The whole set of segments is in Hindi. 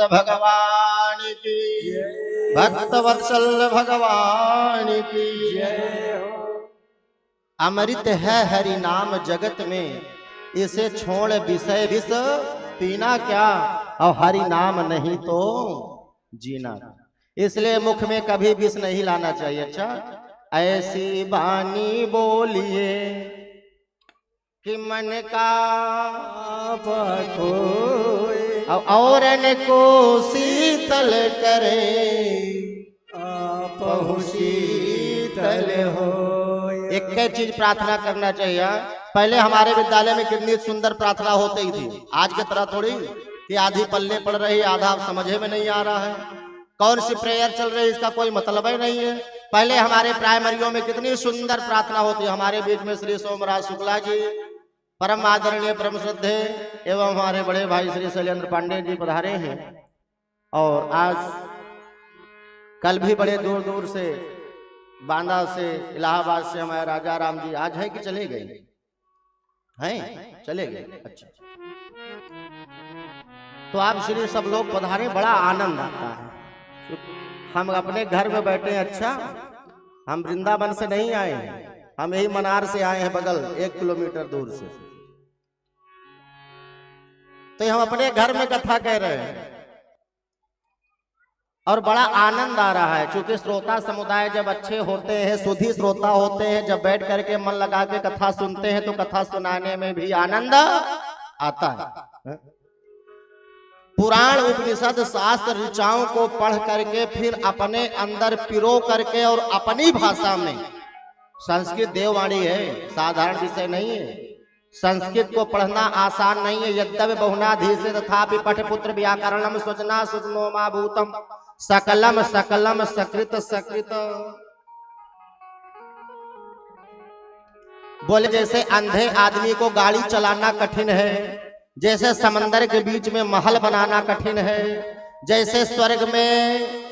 भगवान की, भक्त वत्सल भगवान की जय हो। अमृत है हरि नाम जगत में, इसे छोड़ विषय विष पीना क्या, और हरि नाम नहीं तो जीना। इसलिए मुख में कभी विष नहीं लाना चाहिए। अच्छा, ऐसी वाणी बोलिए कि मन का औरन को शीतल करे, आपहु शीतल हो। एक चीज प्रार्थना करना चाहिए। पहले हमारे विद्यालय में कितनी सुंदर प्रार्थना होती थी, आज की तरह थोड़ी कि आधी पल्ले पड़ रही, आधा समझे में नहीं आ रहा है, कौन सी प्रेयर चल रही है इसका कोई मतलब ही नहीं है। पहले हमारे प्राइमरियों में कितनी सुंदर प्रार्थना होती है। हमारे बीच में श्री सोमराज शुक्ला जी, परम आदरणीय परम श्रद्धे एवं हमारे बड़े भाई श्री शैलेंद्र पांडे जी पधारे हैं। और आज कल भी बड़े दूर दूर से, बांदा से, इलाहाबाद से हमारे राजा राम जी आज है कि चले गए हैं? चले गए। अच्छा, तो आप श्री सब लोग पधारे, बड़ा आनंद आता है। हम अपने घर में बैठे हैं। अच्छा, हम वृंदावन से नहीं आए हैं, हम यही मनार से आए हैं, बगल 1 किलोमीटर दूर से। तो हम अपने घर में कथा कह रहे हैं और बड़ा आनंद आ रहा है। क्योंकि श्रोता समुदाय जब अच्छे होते हैं, शुद्धि श्रोता होते हैं, जब बैठ करके मन लगा के कथा सुनते हैं तो कथा सुनाने में भी आनंद आता है। पुराण उपनिषद शास्त्र ऋचाओं को पढ़ करके फिर अपने अंदर पिरो करके और अपनी भाषा में, संस्कृत देववाणी है, साधारण विषय नहीं है। संस्कृत को पढ़ना आसान नहीं है। यद्यपि बहुनाधीश तथापि पठपुत्र व्याकरणम स्वजना सुजनोमा भूतम सकलम सकलम सकृत सकृत। बोले जैसे अंधे आदमी को गाड़ी चलाना कठिन है, जैसे समंदर के बीच में महल बनाना कठिन है, जैसे स्वर्ग में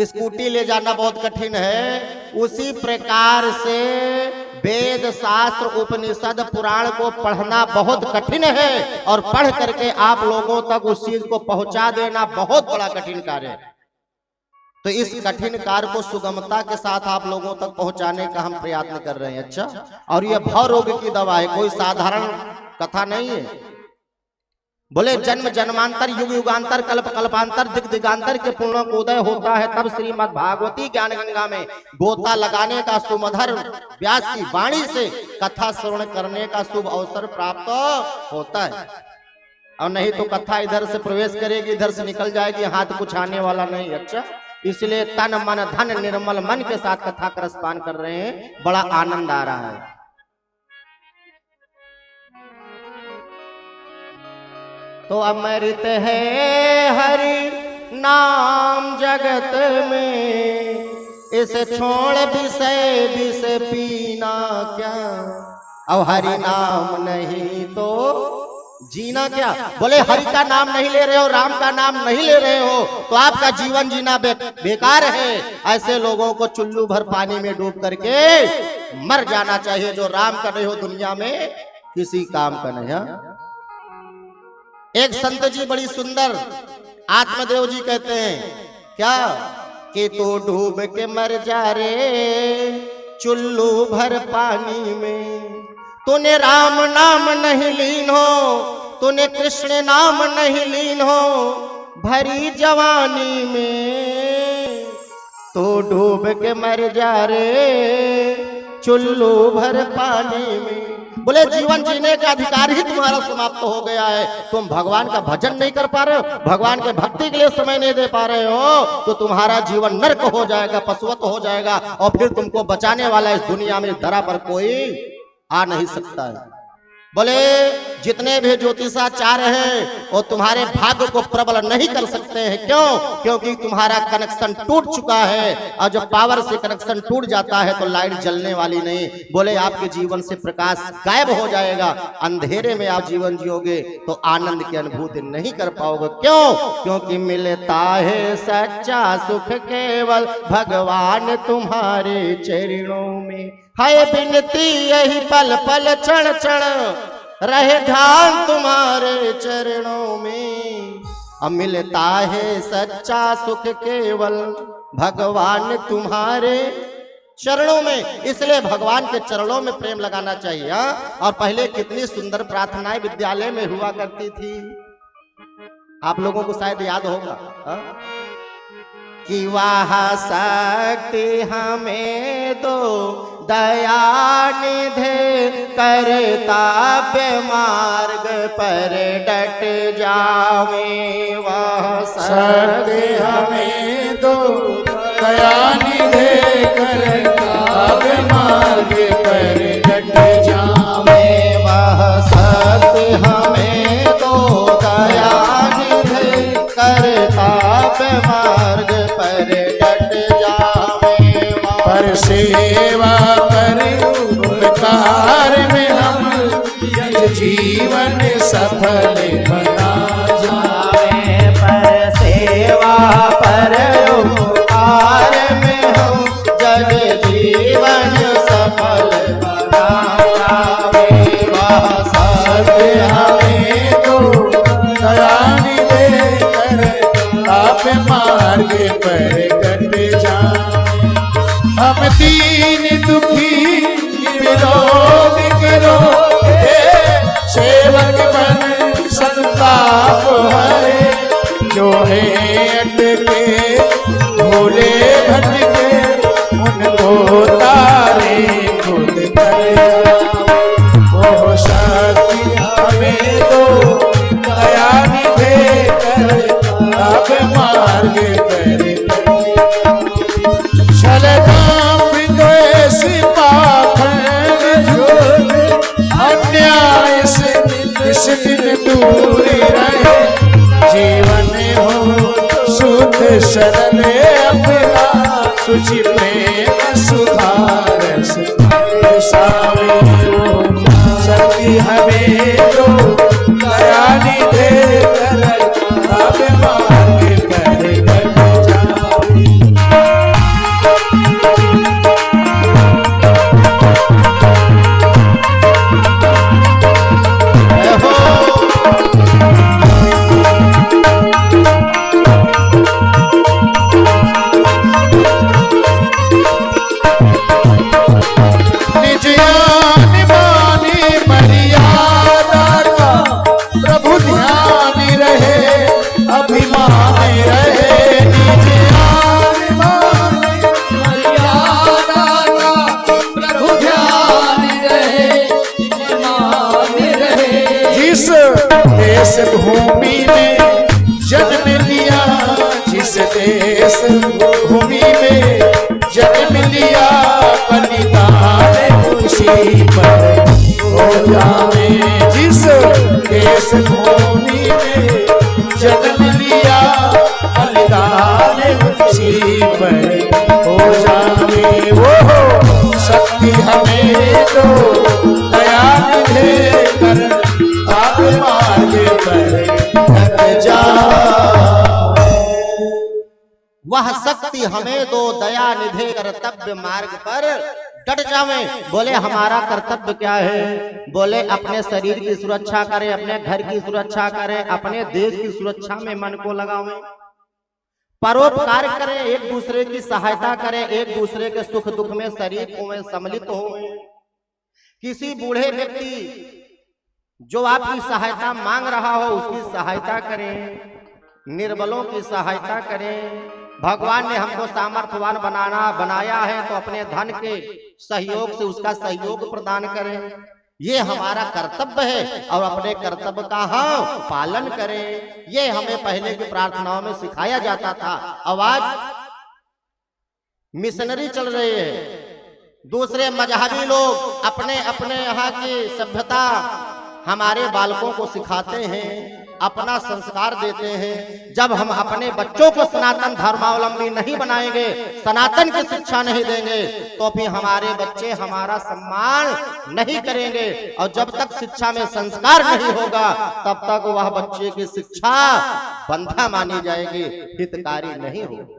स्कूटी ले जाना बहुत कठिन है, उसी प्रकार से वेद शास्त्र उपनिषद पुराण को पढ़ना बहुत कठिन है। और पढ़ करके आप लोगों तक उस चीज को पहुंचा देना बहुत बड़ा कठिन कार्य है। तो इस कठिन कार्य को सुगमता के साथ आप लोगों तक पहुंचाने का हम प्रयत्न कर रहे हैं। अच्छा, और यह भव रोग की दवा है, कोई साधारण कथा नहीं है। बोले जन्म जन्मांतर युग युगांतर कल्प कल्पांतर दिग दिगांतर के पूर्ण उदय होता है, तब श्रीमद् भागवती ज्ञान गंगा में गोता लगाने का सुमधुर व्यास की वाणी से कथा श्रवण करने का शुभ अवसर प्राप्त होता है। और नहीं तो कथा इधर से प्रवेश करेगी, इधर से निकल जाएगी, हाथ कुछ आने वाला नहीं। अच्छा, इसलिए तन मन धन निर्मल मन के साथ कथा का रसपान कर रहे हैं, बड़ा आनंद आ रहा है। तो अमृत है हरि नाम जगत में, इसे छोड़ विषय विष पीना क्या, और हरि नाम नहीं तो जीना क्या। बोले हरि का नाम नहीं ले रहे हो, राम का नाम नहीं ले रहे हो, तो आपका जीवन जीना बेकार है। ऐसे लोगों को चुल्लू भर पानी में डूब करके मर जाना चाहिए। जो राम का नहीं हो दुनिया में किसी काम का नहीं है। एक संत जी बड़ी सुंदर आत्मदेव जी कहते हैं क्या कि तू डूब के मर जा रे चुल्लू भर पानी में, तूने राम नाम नहीं लीन हो, तूने कृष्ण नाम नहीं लीन हो भरी जवानी में, तो डूब के मर जा रे चुल्लू भर पानी में। बोले जीवन जीने का अधिकार ही तुम्हारा समाप्त हो गया है। तुम भगवान का भजन नहीं कर पा रहे हो, भगवान के भक्ति के लिए समय नहीं दे पा रहे हो, तो तुम्हारा जीवन नरक हो जाएगा, पशुवत हो जाएगा, और फिर तुमको बचाने वाला इस दुनिया में धरा पर कोई आ नहीं सकता है। बोले जितने भी ज्योतिषाचार्य हैं वो तुम्हारे भाग्य को प्रबल नहीं कर सकते हैं। क्यों? क्योंकि तुम्हारा कनेक्शन टूट चुका है, और जब पावर से कनेक्शन टूट जाता है तो लाइट जलने वाली नहीं। बोले आपके जीवन से प्रकाश गायब हो जाएगा, अंधेरे में आप जीवन जियोगे तो आनंद की अनुभूति नहीं कर पाओगे। क्यों? क्योंकि मिलता है सच्चा सुख केवल भगवान तुम्हारे चरणों में। है बिनती यही पल पल क्षण क्षण रहे ध्यान तुम्हारे चरणों में। अब मिलता है सच्चा सुख केवल भगवान तुम्हारे चरणों में, इसलिए भगवान के चरणों में प्रेम लगाना चाहिए। और पहले कितनी सुंदर प्रार्थनाएं विद्यालय में हुआ करती थी, आप लोगों को शायद याद होगा कि वाह शक्ति हमें दो दया निधे करताव्य मार्ग पर डट जावे। वाह शक्ति हमें दो दया निधे करताव्य मार्ग पर डट जावे। वाह शक्ति हमें दो दया निधे करताव्य मार्ग पर डट जावे। पर सेवा कर उपकार में हम जीवन सफल बना जावे। पर सेवा पर उपकार में हम जग जीवन सफल बना जावे। वाह शक्ति हमें दो दया निधे करताव्य मार्ग पर डट जावे। हम दीन दुखी विरोध करो, सेवक बन संताप हरे। जो है अटके भोले भटके उनको तारे खुद करे। वो शक्ति हमें दो दया निधे करताव्य मार्ग पर छलनाम द्वेष पाखंड झूठ अन्याय से इस दिन दूर रहे। जीवन हो शुद्ध सरल अपना सुचि प्रेम सुधार सावे। शक्ति हमें दो दया निधे करताव्य मार्ग पर डट जावे। देश भूमि में जन्म लिया, जिस देश भूमि में जन्म लिया, बलिदान उसी पर हो जावे। जिस देश भूमि में जन्म लिया, बलिदान उसी पर हो जावे। वो शक्ति हमें दो दया निधे करताव्य मार्ग पर डट जावे। वह शक्ति हमें दो दया निधे कर्तव्य मार्ग पर डट जावे। बोले हमारा कर्तव्य क्या है? बोले अपने शरीर की सुरक्षा करें, अपने घर की सुरक्षा करें, अपने देश की सुरक्षा में मन को लगावें, परोपकार करें, एक दूसरे की सहायता करें, एक दूसरे के सुख दुख में शरीक हों, सम्मिलित हों। किसी बूढ़े व्यक्ति जो आपकी सहायता मांग रहा हो उसकी सहायता करें, निर्बलों की सहायता करें। भगवान ने हमको सामर्थ्यवान बनाया है तो अपने धन के सहयोग से उसका सहयोग प्रदान करें। ये हमारा कर्तव्य है और अपने कर्तव्य का हम पालन करें। ये हमें पहले की प्रार्थनाओं में सिखाया जाता था। आवाज मिशनरी चल रही है, दूसरे मजहबी लोग अपने अपने यहाँ की सभ्यता हमारे बालकों को सिखाते हैं, अपना संस्कार देते हैं। जब हम अपने बच्चों को सनातन धर्मावलंबी नहीं बनाएंगे, सनातन की शिक्षा नहीं देंगे, तो फिर हमारे बच्चे हमारा सम्मान नहीं करेंगे। और जब तक शिक्षा में संस्कार नहीं होगा तब तक वह बच्चे की शिक्षा बंधा मानी जाएगी, हितकारी नहीं होगी।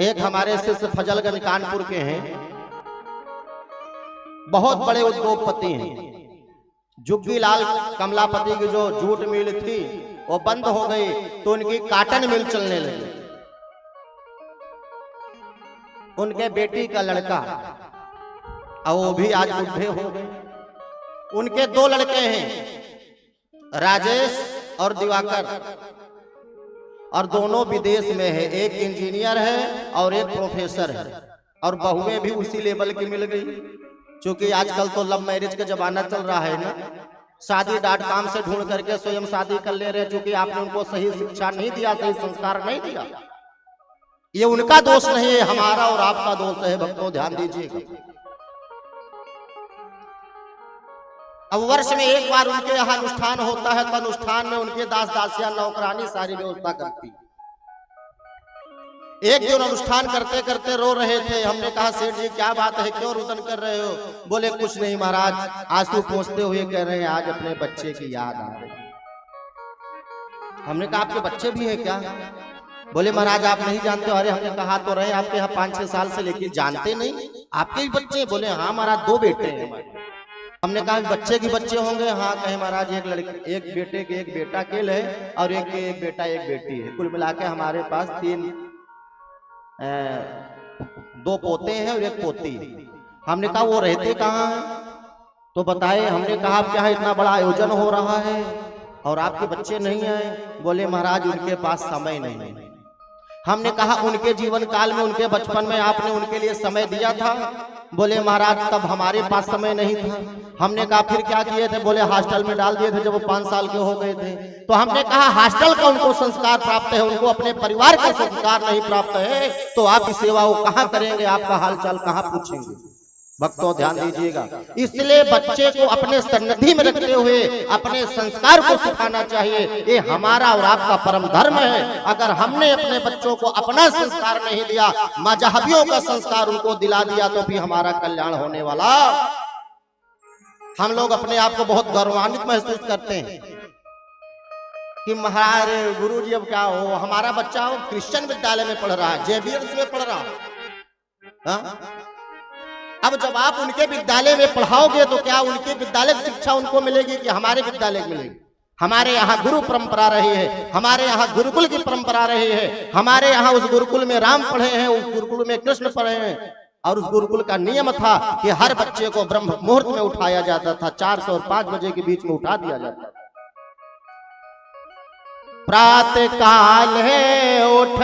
एक हमारे शिष्य फजलगंज कानपुर के हैं, बहुत बड़े उद्योगपति हैं। जुग्गी लाल कमलापति की जो जूट मिल थी वो बंद हो गई तो उनकी काटन मिल चलने लगी। उनके बेटी का लड़का, और वो भी आज बुढ़े हो गए। उनके 2 लड़के हैं, राजेश और दिवाकर, और दोनों विदेश में है। एक इंजीनियर है और एक प्रोफेसर है, और बहुएं भी उसी लेवल की मिल गई। क्योंकि आजकल तो लव मैरिज का जमाना चल रहा है ना, शादी.com से ढूंढ करके स्वयं शादी कर ले रहे हैं। क्योंकि आपने उनको सही शिक्षा नहीं दिया, सही संस्कार नहीं दिया। ये उनका दोष नहीं है, हमारा और आपका दोष है। भक्तों ध्यान दीजिएगा। अब वर्ष में एक बार उनके यहाँ अनुष्ठान होता है, तो अनुष्ठान में उनके दास दासियां नौकरानी सारी व्यवस्था करती। एक दिन अनुष्ठान करते करते रो रहे थे। हमने कहा सेठ जी क्या बात है, क्यों रुदन कर रहे हो? बोले कुछ नहीं महाराज, आंसू पोंछते हुए कह रहे हैं आज अपने बच्चे की याद आ रही। हमने कहा आपके बच्चे भी हैं क्या? बोले महाराज आप नहीं जानते। अरे हमने कहा तो रहे आपके यहाँ 5-6 साल से, लेकिन जानते नहीं आपके ही बच्चे? बोले हाँ महाराज 2 बेटे हैं। हमने कहा बच्चे के बच्चे होंगे? हाँ। कहे महाराज एक लड़के, एक बेटे के एक बेटा केल है, और एक बेटा एक बेटी है। कुल मिला के हमारे पास 2 पोते हैं और 1 पोती। हमने कहा वो रहते कहाँ हैं? तो बताए। हमने कहा आप क्या इतना बड़ा आयोजन हो रहा है और आपके बच्चे नहीं आए? बोले महाराज उनके पास समय नहीं है। हमने कहा उनके जीवन काल में, उनके बचपन में आपने उनके लिए समय दिया था? बोले महाराज तब हमारे पास समय नहीं था। हमने कहा फिर क्या किए थे? बोले हॉस्टल में डाल दिए थे जब वो 5 साल के हो गए थे। तो हमने कहा हॉस्टल का उनको संस्कार प्राप्त है, उनको अपने परिवार का संस्कार नहीं प्राप्त है, तो आप की सेवा वो कहाँ करेंगे? आपका हालचाल कहाँ पूछेंगे? भक्तों ध्यान दीजिएगा। इसलिए बच्चे को अपने सन्निधि में रखते हुए अपने संस्कार को सिखाना चाहिए। ये हमारा और आपका परम धर्म है। अगर हमने अपने बच्चों को अपना संस्कार नहीं दिया, मजहबियों का संस्कार उनको दिला दिया, तो भी हमारा कल्याण होने वाला। हम लोग अपने आप को बहुत गौरवान्वित महसूस करते हैं कि महाराज गुरु जी अब क्या हो, हमारा बच्चा हो क्रिश्चियन विद्यालय में पढ़ रहा है, जेवियर्स में पढ़ रहा है। अब जब आप उनके विद्यालय में पढ़ाओगे तो क्या उनके विद्यालय की शिक्षा उनको मिलेगी कि हमारे विद्यालय की मिलेगी? हमारे यहाँ गुरु परंपरा रही है, हमारे यहाँ गुरुकुल की परंपरा रही है। हमारे यहाँ उस गुरुकुल में राम पढ़े हैं, उस गुरुकुल में कृष्ण पढ़े हैं, और उस गुरुकुल का नियम था कि हर बच्चे को ब्रह्म मुहूर्त में उठाया जाता था। 4 से और 5 बजे के बीच में उठा दिया जाता था। प्रातः काल है उठ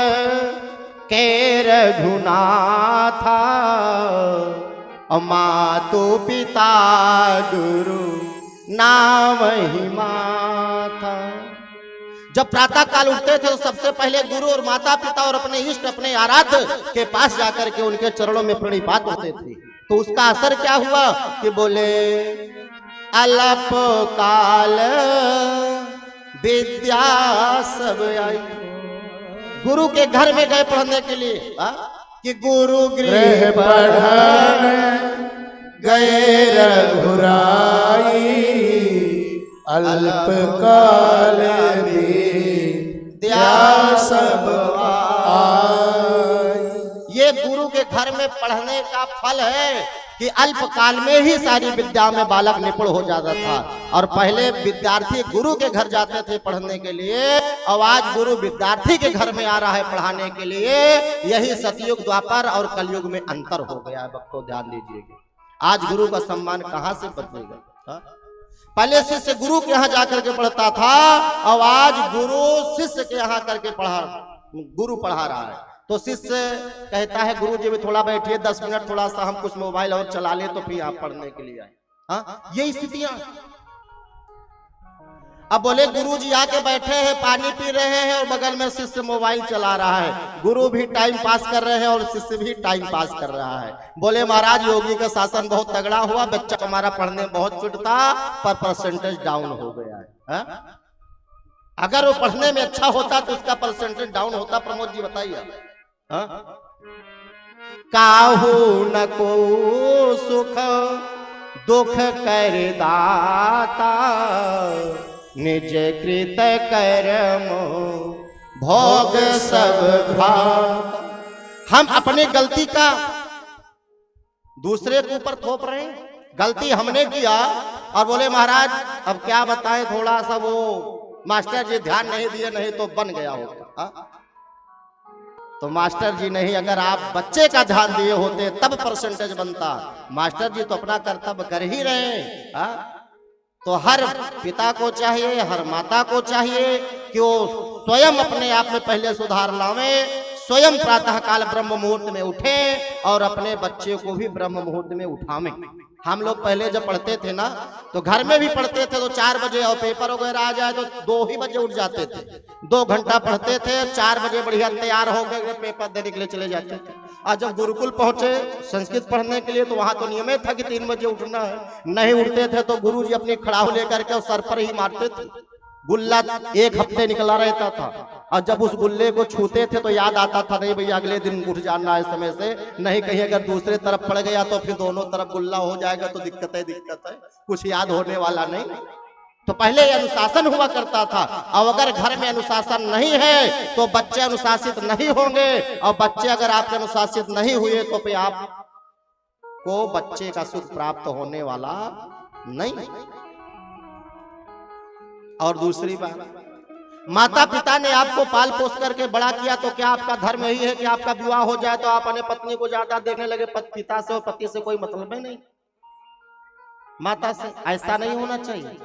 के रघुना था, मातु पिता गुरु नाम ही माता। जब प्रातः काल उठते थे तो सबसे पहले गुरु और माता पिता और अपने इष्ट, अपने आराध्य के पास जाकर के उनके चरणों में प्रणिपात होते थे। तो उसका असर क्या हुआ कि बोले अल्प काल विद्या सब आई। गुरु के घर में गए पढ़ने के लिए, कि गुरु गृह पढ़न गए रघुराई, अल्प काल विद्या सब आई। ये गुरु के घर में पढ़ने का फल है कि अल्प काल में ही सारी विद्या में बालक निपुण हो जाता था। और पहले विद्यार्थी गुरु के घर जाते थे पढ़ने के लिए, और आज गुरु विद्यार्थी के घर में आ रहा है पढ़ाने के लिए। यही सतयुग, द्वापर और कलयुग में अंतर हो गया है। भक्तों ध्यान दीजिएगा। आज गुरु का सम्मान कहाँ से बदलेगा? पहले शिष्य गुरु के यहाँ जाकर के पढ़ता था, और आज गुरु शिष्य के यहाँ करके गुरु पढ़ा रहा है। तो शिष्य कहता है गुरु जी भी थोड़ा बैठिए 10 मिनट, थोड़ा सा हम कुछ मोबाइल और चला ले तो फिर आप पढ़ने के लिए आए। हाँ, ये स्थितियां। अब बोले गुरु जी आके बैठे हैं, पानी पी रहे हैं, और बगल में शिष्य मोबाइल चला रहा है। गुरु भी टाइम पास कर रहे हैं और शिष्य भी टाइम पास कर रहा है। बोले महाराज योगी का शासन बहुत तगड़ा हुआ, बच्चा हमारा पढ़ने में बहुत चुटता, पर परसेंटेज डाउन हो गया है। अगर वो पढ़ने में अच्छा होता तो उसका परसेंटेज डाउन होता। प्रमोद जी बताइए। काहू न को सुख दुख कर दाता, निज कृत कर्म भोग सब घाता। हम अपने गलती का दूसरे के ऊपर थोप रहे हैं। गलती हमने किया और बोले महाराज अब क्या बताएं, थोड़ा सा वो मास्टर जी ध्यान नहीं दिए, नहीं तो बन गया होगा। हाँ? तो मास्टर जी नहीं, अगर आप बच्चे का ध्यान दिए होते तब परसेंटेज बनता। मास्टर जी तो अपना कर्तव्य कर ही रहे हैं। हाँ? तो हर पिता को चाहिए, हर माता को चाहिए कि वो स्वयं अपने आप में पहले सुधार लावे, स्वयं प्रातः काल ब्रह्म मुहूर्त में उठे और अपने बच्चे को भी ब्रह्म मुहूर्त में उठावे। हम लोग पहले जब पढ़ते थे ना, तो घर में भी पढ़ते थे तो 4 बजे, और पेपर वगैरह आ जाए तो 2 ही बजे उठ जाते थे। 2 घंटा पढ़ते थे, 4 बजे बढ़िया तैयार हो गए पेपर देने के लिए चले जाते थे। आज जब गुरुकुल पहुंचे संस्कृत पढ़ने के लिए, तो वहां तो नियमित था कि 3 बजे उठना है। नहीं उठते थे तो गुरु जी अपनी खड़ाऊ लेकर के सर पर ही मारते थे। गुल्ला 1 हफ्ते निकला रहता था, और जब उस गुल्ले को छूते थे तो याद आता था, नहीं भैया अगले दिन उठ जाना है समय से, नहीं कहीं अगर दूसरे तरफ पड़ गया तो फिर दोनों तरफ गुल्ला हो जाएगा तो दिक्कत है, कुछ याद होने वाला नहीं। तो पहले अनुशासन हुआ करता था, और अगर घर में अनुशासन नहीं है तो बच्चे अनुशासित नहीं होंगे, और बच्चे अगर आपके अनुशासित नहीं हुए तो फिर आपको बच्चे का सुख प्राप्त होने वाला नहीं। और दूसरी बात, माता पिता ने आपको पाल पोस करके बड़ा किया, तो क्या आपका धर्म यही है कि आपका विवाह हो जाए तो आप अपने पत्नी को ज्यादा देखने लगे? पिता से और पति से कोई मतलब ही नहीं, माता से। ऐसा नहीं होना चाहिए।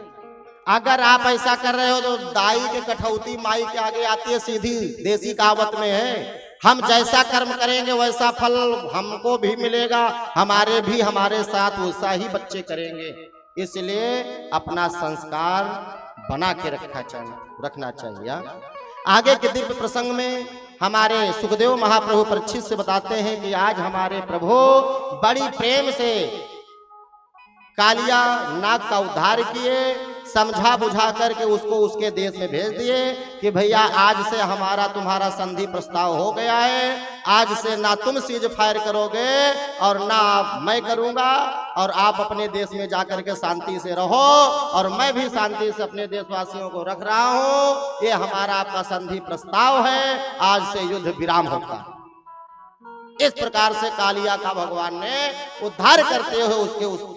अगर आप ऐसा कर रहे हो तो दाई के कठौती माई के आगे आती है, सीधी देसी कहावत में है, हम जैसा कर्म करेंगे वैसा फल हमको भी मिलेगा, हमारे भी हमारे साथ वैसा ही बच्चे करेंगे। इसलिए अपना संस्कार बना के रखना चाहिए। आगे के दिव्य प्रसंग में हमारे सुखदेव महाप्रभु परीक्षित से बताते हैं कि आज हमारे प्रभु बड़ी प्रेम से कालिया नाग का उद्धार किए, समझा बुझा करके उसको उसके देश में भेज दिए कि भैया आज से हमारा तुम्हारा संधि प्रस्ताव हो गया है, आज से ना तुम सीज फायर करोगे और ना मैं करूंगा, और आप अपने देश में जाकर के शांति से रहो, और मैं भी शांति से अपने देशवासियों को रख रहा हूं। ये हमारा आपका संधि प्रस्ताव है, आज से युद्ध विराम होगा। इस प्रकार से कालिया का भगवान ने उद्धार करते हुए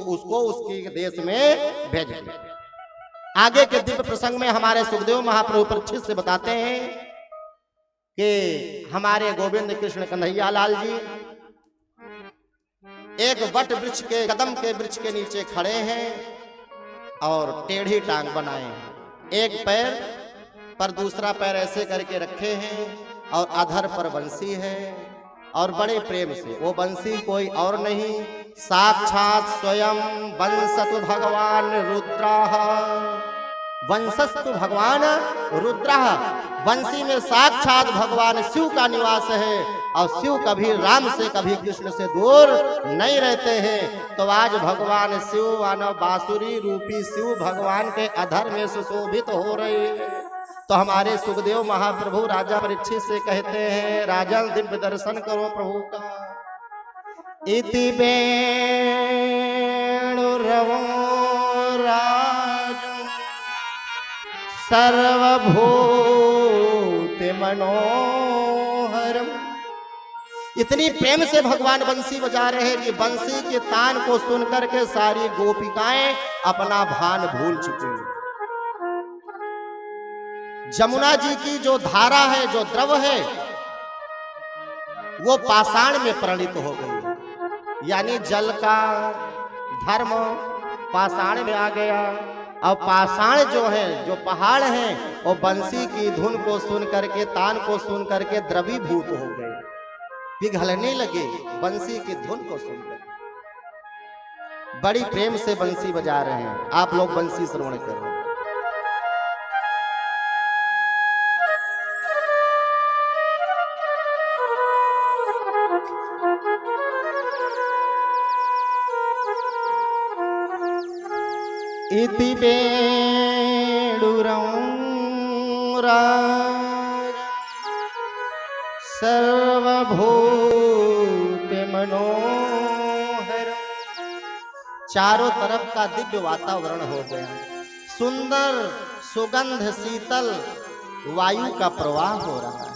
उसको उसके देश में भेज दिया। आगे के दिव्य प्रसंग में हमारे सुखदेव महाप्रभु परीक्षित से बताते हैं कि हमारे गोविंद कृष्ण कन्हैया लाल जी एक वट वृक्ष के कदम के वृक्ष के नीचे खड़े हैं और टेढ़ी टांग बनाए हैं। एक पैर पर दूसरा पैर ऐसे करके रखे हैं और अधर पर बंसी है, और बड़े प्रेम से वो बंसी कोई और नहीं, साक्षात स्वयं वंशतु भगवान रुद्रः, वंशस्तु भगवान रुद्रः। बंसी में साक्षात भगवान शिव का निवास है, और शिव कभी राम से कभी कृष्ण से दूर नहीं रहते हैं। तो आज भगवान शिव मानव बांसुरी रूपी शिव भगवान के अधर में सुशोभित हो रहे हैं। तो हमारे सुखदेव महाप्रभु राजा परीक्षित से कहते हैं, राजन दिव्य दर्शन करो प्रभु का। इति वेणुरवो राजन् सर्वभूत मनोहरम। इतनी प्रेम से भगवान बंसी बजा रहे हैं कि बंसी के तान को सुनकर के सारी गोपिकाएं अपना भान भूल चुकी हैं। जमुना जी की जो धारा है, जो द्रव है, वो पाषाण में परिणित हो गई, यानी जल का धर्म पाषाण में आ गया। और पाषाण जो है, जो पहाड़ हैं, वो बंसी की धुन को सुन करके, तान को सुन करके द्रवीभूत हो गए, पिघलने लगे बंसी की धुन को सुनकर। बड़ी प्रेम से बंसी बजा रहे हैं। आप लोग बंसी श्रवण करो। इति वेणुरं राजन् सर्वभूत मनोहरम्। चारों तरफ का दिव्य वातावरण हो गया, सुंदर सुगंध शीतल वायु का प्रवाह हो रहा है,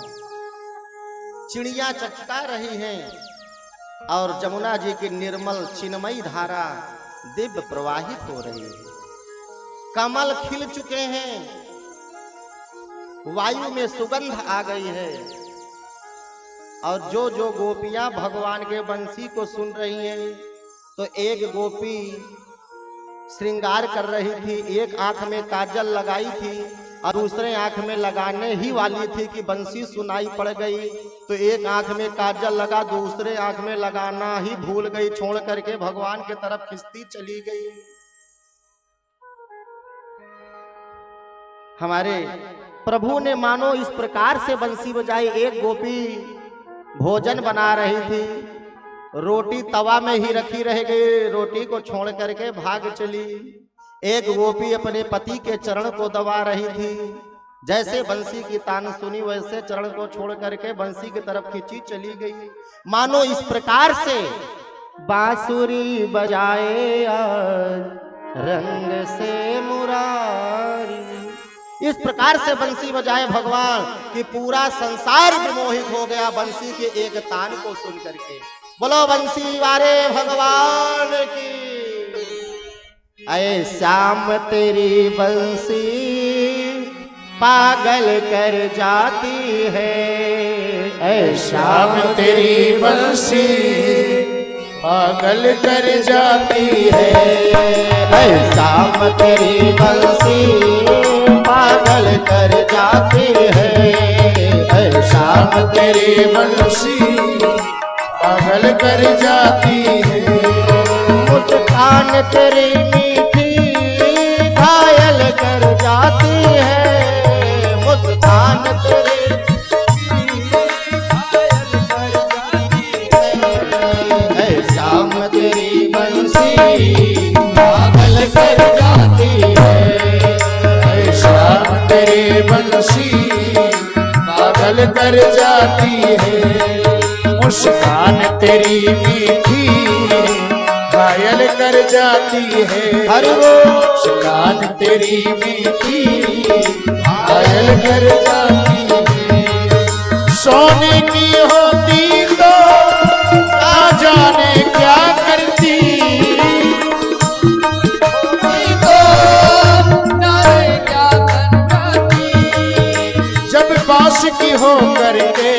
चिड़िया चटका रही हैं, और जमुना जी की निर्मल चिन्मयी धारा दिव्य प्रवाहित हो रही है। कमल खिल चुके हैं, वायु में सुगंध आ गई है और जो जो गोपियां भगवान के बंसी को सुन रही हैं, तो एक गोपी श्रृंगार कर रही थी, एक आंख में काजल लगाई थी और दूसरे आंख में लगाने ही वाली थी कि बंसी सुनाई पड़ गई, तो एक आंख में काजल लगा, दूसरे आंख में लगाना ही भूल गई, छोड़ करके भगवान के तरफ खिंचती चली गई। हमारे प्रभु ने मानो इस प्रकार से बंसी बजाई। एक गोपी भोजन बना रही थी, रोटी तवा में ही रखी रह गई, रोटी को छोड़ करके भाग चली। एक गोपी अपने पति के चरण को दबा रही थी, जैसे बंसी की तान सुनी वैसे चरण को छोड़ करके बंसी की तरफ खींची चली गई। मानो इस प्रकार से बांसुरी बजाए आज रंग से मुरारी, इस प्रकार से बंसी बजाए भगवान कि पूरा संसार विमोहित हो गया बंसी के एक तान को सुन करके। बोलो बंसी वाले भगवान की। अये श्याम तेरी बंसी पागल कर जाती है, ऐ श्याम तेरी बंसी पागल कर जाती है, ऐ श्याम तेरी बंसी पागल कर जाती है, ऐ श्याम तेरी बंसी पागल कर जाती है। मुस्कान तेरी मीठी घायल कर जाती है, मुस्कान तेरी घायल कर जाती है, ऐ श्याम तेरी बंसी पागल कर जाती है, ऐ श्याम तेरी बंसी पागल कर जाती है। मुस्कान तेरी मीठी घायल कर जाती है, हरि मुस्कान तेरी मीठी घायल कर जाती है। सोने की होती तो ना जाने क्या करती, जब पास की हो करके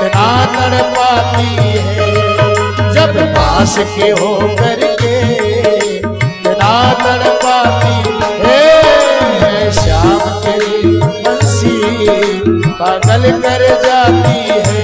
इतना तड़पाती है, जब पास के हो करके इतना तड़पाती है। श्याम तेरी बंसी पागल कर जाती है।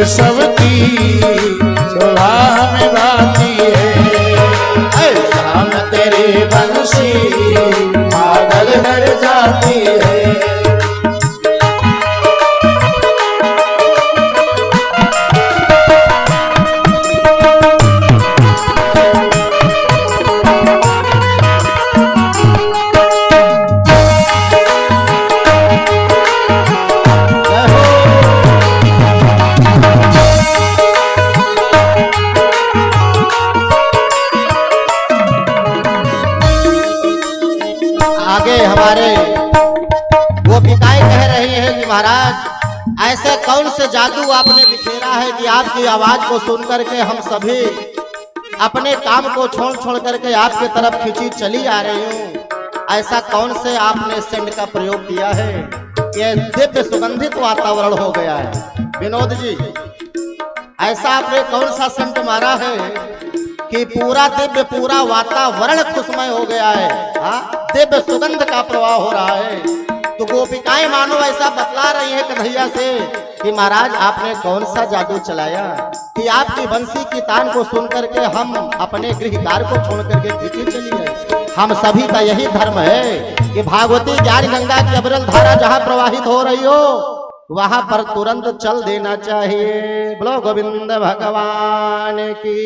उत्सव की शोभा हमें भाती है, श्याम तेरी बंसी पागल कर जाती है। हमारे गोपिकाएं कह रही हैं कि महाराज ऐसे कौन से जादू आपने बिखेरा है कि आपकी आवाज को सुन करके हम सभी अपने काम को छोड़ छोड़ करके आपके तरफ खींची चली आ रही हूँ। ऐसा कौन से आपने सेंट का प्रयोग किया है कि दिव्य सुगंधित वातावरण हो गया है। विनोद जी ऐसा आपने कौन सा संत मारा है कि पूरा दिव्य पूरा वातावरण खुशमय हो गया है, हाँ दिव्य सुगंध का प्रवाह हो रहा है। तो गोपिकाएं मानो ऐसा बतला रही है कन्हैया से कि महाराज आपने कौन सा जादू चलाया कि आपकी बंसी की तान को सुन करके हम अपने गृहकार को छोड़ करके पीछे चली गए। हम सभी का यही धर्म है कि भागवती ज्ञान गंगा की अविरल धारा जहाँ प्रवाहित हो रही हो वहां पर तुरंत चल देना चाहिए। बोलो गोविंद भगवान की।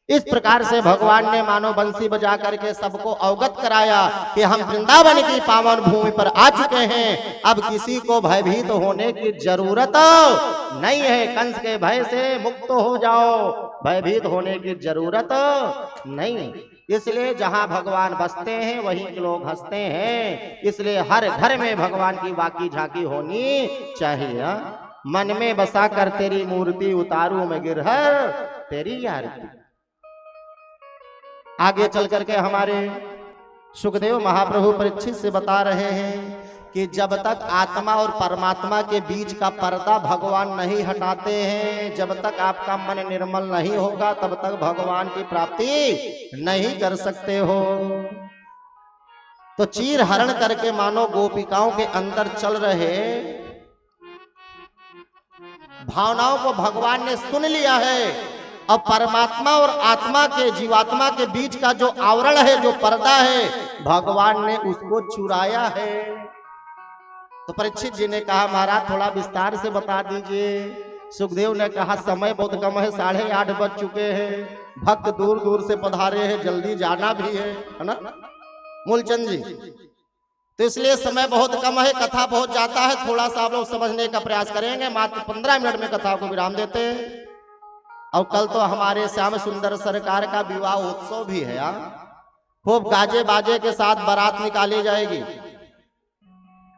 इस प्रकार से भगवान ने मानो बंसी बजा करके सबको अवगत कराया कि हम वृंदावन की पावन भूमि पर आ चुके हैं, अब किसी को भयभीत होने की जरूरत नहीं है। कंस के भय से मुक्त हो जाओ, भयभीत होने की जरूरत नहीं। इसलिए जहां भगवान बसते हैं वहीं के लोग हंसते हैं। इसलिए हर घर में भगवान की बाकी झांकी होनी चाहिए। मन में बसा कर तेरी मूर्ति उतारू मैं गिरहर तेरी आरती। आगे चल करके हमारे सुखदेव महाप्रभु परीक्षित से बता रहे हैं कि जब तक आत्मा और परमात्मा के बीच का पर्दा भगवान नहीं हटाते हैं, जब तक आपका मन निर्मल नहीं होगा तब तक भगवान की प्राप्ति नहीं कर सकते हो। तो चीर हरण करके मानो गोपिकाओं के अंदर चल रहे भावनाओं को भगवान ने सुन लिया है। अब परमात्मा और आत्मा के जीवात्मा के बीच का जो आवरण है, जो पर्दा है, भगवान ने उसको चुराया है। तो परीक्षित जी ने कहा महाराज थोड़ा विस्तार से बता दीजिए। सुखदेव ने कहा समय बहुत कम है, 8:30 बज चुके हैं, भक्त दूर दूर से पधारे हैं, जल्दी जाना भी है ना मूलचंद जी। तो इसलिए समय बहुत कम है, कथा बहुत जाता है, थोड़ा सा आप लोग समझने का प्रयास करेंगे। मात्र 15 मिनट में कथा को विराम देते हैं। और कल तो हमारे श्याम सुंदर सरकार का विवाह उत्सव भी है। खूब गाजे बाजे के साथ बारात निकाली जाएगी।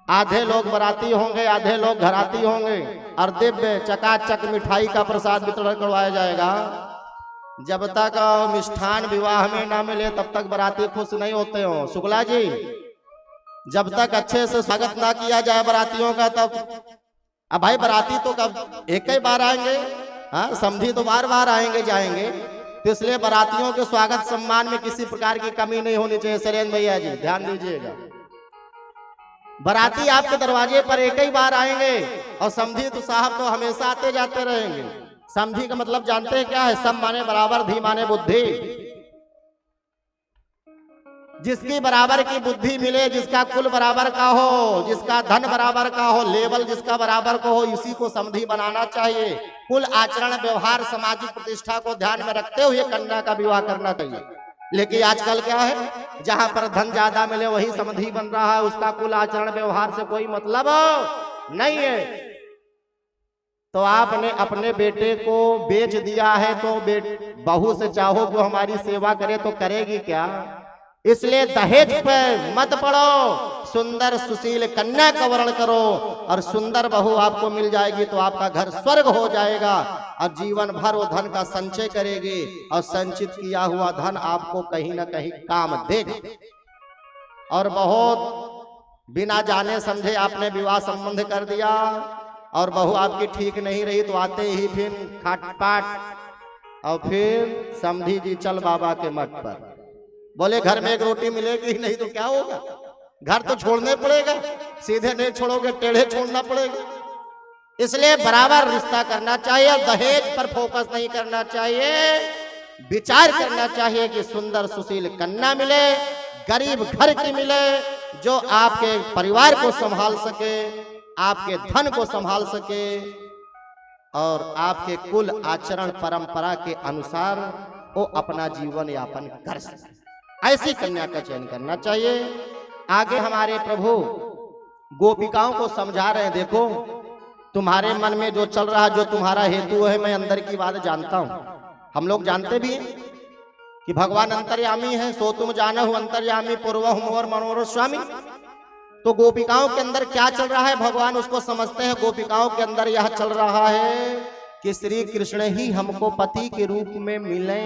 आधे लोग बराती होंगे, आधे लोग घराती होंगे और दिव्य चकाचक मिठाई का प्रसाद वितरण करवाया जाएगा। जब तक मिष्ठान विवाह में ना मिले तब तक बराती खुश नहीं होते हो शुक्ला जी। जब तक अच्छे से स्वागत ना किया जाए बरातियों का तब अब भाई बराती तो कब एक ही बार आएंगे, हाँ समझी तो बार बार आएंगे जाएंगे। तो इसलिए बरातियों के स्वागत सम्मान में किसी प्रकार की कमी नहीं होनी चाहिए। सलेन भैया जी ध्यान दीजिएगा, बराती आपके दरवाजे पर एक ही बार आएंगे और समझी तो साहब तो हमेशा आते जाते रहेंगे। समझी का मतलब जानते हैं क्या है? सब माने बराबर, धी माने बुद्धि। जिसकी बराबर की बुद्धि मिले, जिसका कुल बराबर का हो, जिसका धन बराबर का हो, लेवल जिसका बराबर को हो, इसी को समधी बनाना चाहिए। कुल आचरण व्यवहार सामाजिक प्रतिष्ठा को ध्यान में रखते हुए कन्या का विवाह करना चाहिए। लेकिन आजकल क्या है, जहां पर धन ज्यादा मिले वही समधी बन रहा है, उसका कुल आचरण व्यवहार से कोई मतलब नहीं है। तो आपने अपने बेटे को बेच दिया है तो बहू से चाहो कि हमारी सेवा करे तो करेगी क्या? इसलिए दहेज पर मत पड़ो, सुंदर सुशील कन्या का वर्ण करो और सुंदर बहू आपको मिल जाएगी तो आपका घर स्वर्ग हो जाएगा और जीवन भर वो धन का संचय करेगी और संचित किया हुआ धन आपको कहीं ना कहीं काम देगा। और बहुत बिना जाने समझे आपने विवाह संबंध कर दिया और बहू आपकी ठीक नहीं रही तो आते ही फिर खाटपाट और फिर समझी जी चल बाबा के मठ पर। बोले घर में एक रोटी मिलेगी ही नहीं तो क्या होगा? घर तो छोड़ने पड़ेगा, सीधे नहीं छोड़ोगे टेढ़े छोड़ना पड़ेगा। इसलिए बराबर रिश्ता करना चाहिए, दहेज पर फोकस नहीं करना चाहिए। विचार करना चाहिए कि सुंदर सुशील कन्या मिले, गरीब घर की मिले, जो आपके परिवार को संभाल सके, आपके धन को संभाल सके और आपके कुल आचरण परंपरा के अनुसार वो अपना जीवन यापन कर सके। ऐसी कन्या का चयन करना चाहिए। आगे हमारे प्रभु गोपिकाओं को समझा रहे हैं, देखो तुम्हारे मन में जो चल रहा, जो तुम्हारा हेतु है, मैं अंदर की बात जानता हूं। हम लोग जानते भी हैं कि भगवान अंतर्यामी है, सो तुम जानो अंतर्यामी पूर्व मोर मनोर स्वामी। तो गोपिकाओं के अंदर क्या चल रहा है भगवान उसको समझते हैं। गोपिकाओं के अंदर यह चल रहा है कि श्री कृष्ण ही हमको पति के रूप में मिले।